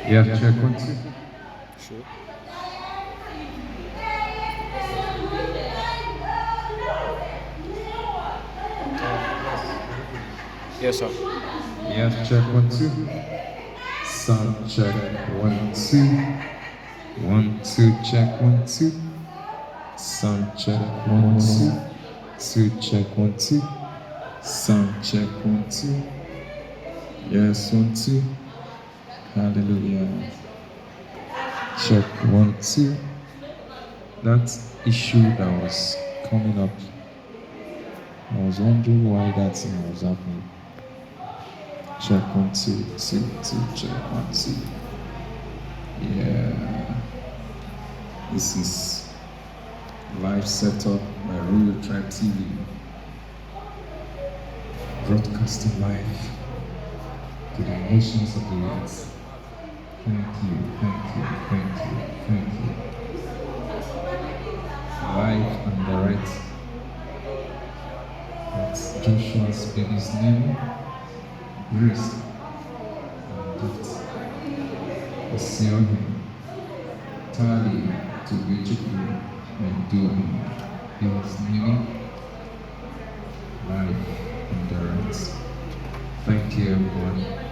Yeah, check 1 2. Sure. Yes, sir. Yeah, check 1 2. Sound check 1 2. 1 2, check 1 2. Sound check 1 2. 2, check 1 2. Sound check 1 2. Yes, 1 2. Hallelujah. Check 1 2. That issue that was coming up, I was wondering why that thing was happening. Check 1 2 2 2. Check 1 2. Yeah. This is live setup by Royal Tribe TV. Broadcasting live to the nations of the earth. Thank you, thank you, thank you, thank you. Live and direct. That's Joshua's baby's name, Grace, and gift. Osiohi, Tali, Tubichiku, and Doing. His name, live and direct. Thank you, everyone.